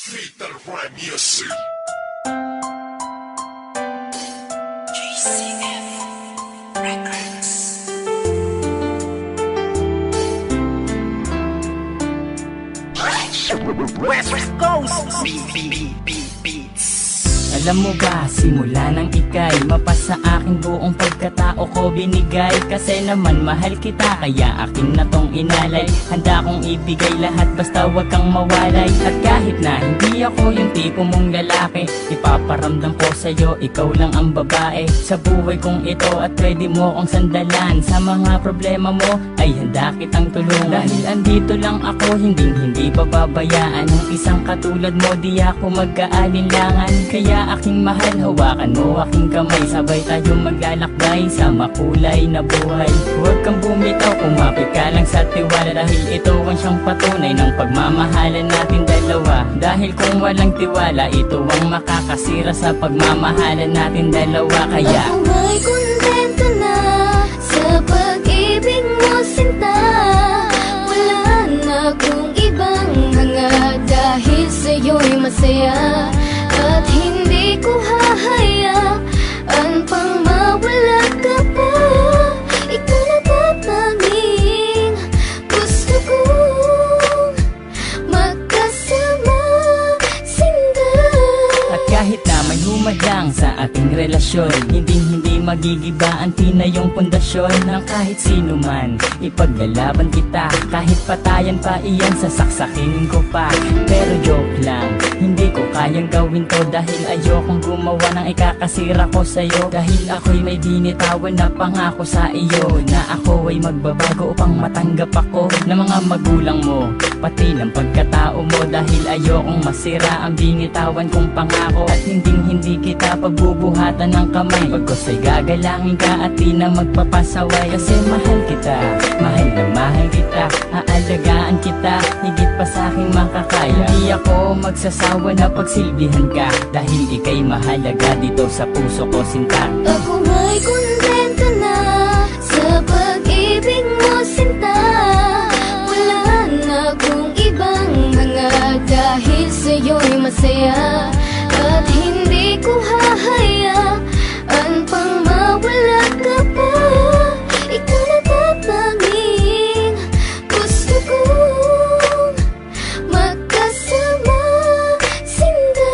Fatal Rhyme Music. JCF Records. West Coast Beats. Alam mo ba, simula nang ika'y mapasa akin buong pagkatao ko binigay. Kasi naman mahal kita, kaya akin na tong inalay. Handa kong ibigay lahat basta wag kang mawalay. At kahit na hindi ako yung tipo mong lalaki, ipaparamdam ko sa'yo, ikaw lang ang babae sa buhay kong ito at pwede mo kong sandalan. Sa mga problema mo ay handa kitang tulungan. Dahil andito lang ako, hindi pababayaan ng isang katulad mo, di ako mag-aalinlangan. Kaya aking mahal, hawakan mo aking kamay, sabay tayo maglalakbay sa makulay na buhay. Huwag kang bumitaw, kumapit ka lang sa tiwala, dahil ito ang siyang patunay ng pagmamahalan natin dalawa. Dahil kung walang tiwala, ito ang makakasira sa pagmamahalan natin dalawa. Kaya ako may kontento na sa pag-ibig mo, sinta. Wala na akong ibang hanga, dahil sa'yo'y masaya. At hindi ko hahayaan pang mawala ka pa. Ikaw na tatanging gusto kong magkasama, sinta. at kahit na may humadlang sa ating relasyon, hindi magigiba ang tinayong pundasyon ng kahit sino man. Ipaglalaban kita, kahit patayan pa iyan, sasaksakin ko pa. Pero joke lang, hindi ko kayang gawin to, dahil ayokong gumawa ng ikakasira ko sa'yo. Dahil ako'y may binitawan na pangako sa iyo, na ako ay magbabago upang matanggap ako ng mga magulang mo, pati ng pagkatao mo. Dahil ayokong masira ang binitawan kong pangako, at hindi kita pagbubuhatan ng kamay. Pagkos ay gagalangin ka at di na magpapasaway. Kasi mahal kita, mahal na mahal kita, aalagaan kita higit pa sa aking makakaya. Hindi ako magsasawa na pagsilbihan ka, dahil ika'y mahalaga dito sa puso ko, sinta. Ako may kontento na sa pag-ibig mo, sinta. Wala na akong ibang hanga, dahil sa'yo'y masaya. At hindi ko hahayaan pang mawala ka pa. Ikaw na tatanging gusto kong magkasama, sinta.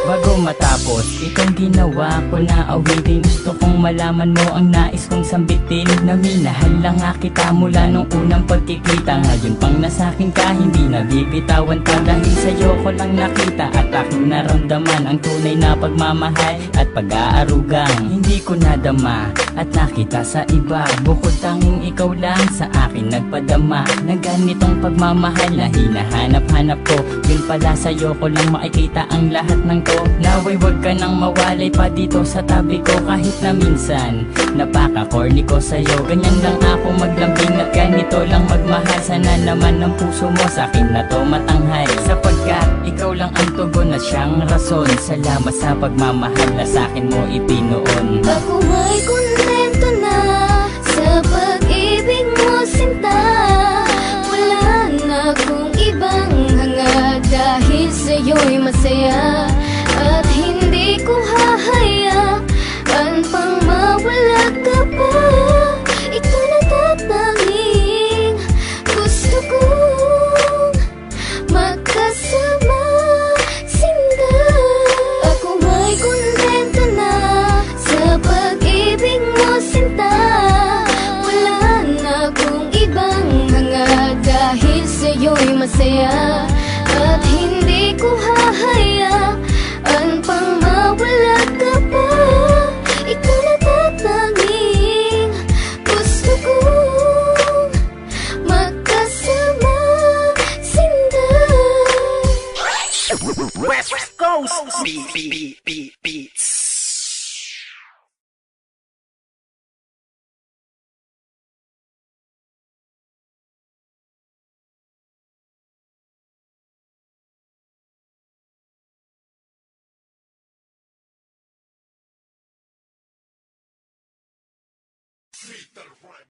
Bago matapos itong ginawa ko na awitin, gusto kong malaman mo ang nais kong sambitin, na minahal lang nga kita mula nung unang pagkikita. Ngayon pang nasakin ka, hindi nabibitawan ka, dahil sa'yo ko lang nakita at aking naramdaman ang tunay na pagmamahal at pag-aarugang hindi ko nadama at nakita sa iba. Bukod tanging ikaw lang sa akin nagpadama ng ganitong pagmamahal na hinahanap-hanap ko. Yun pala, sa'yo ko lang makikita ang lahat ng to. Naway wag ka nang mawalay pa dito sa tabi ko, kahit na minsan napaka-corny ko sa'yo. Ganyan lang ako maglambing at ganito lang magmahal. Sana naman ang puso mo sa'kin na to matanghal, sapagkat ikaw lang ang tugon at siyang rason. Salamat sa pagmamahal na sa'kin mo ipinoon. Ako may kontento na sa pag-ibig mo, sinta. Wala na akong ibang hanga, dahil sa'yo'y masaya. At hindi ko hahayaan pang mawala ka pa. Ikaw na tatanging gusto kong magkasama, sinta. Ako may kontento na sa pag-ibig mo, sinta. Wala na akong ibang hanga, dahil sa'yo'y masaya. At hindi ko hahayaan pang mawala ka pa. Ikaw na tatanging gusto kong magkasama, sinta. West Coast Beats. Fatal Rhyme.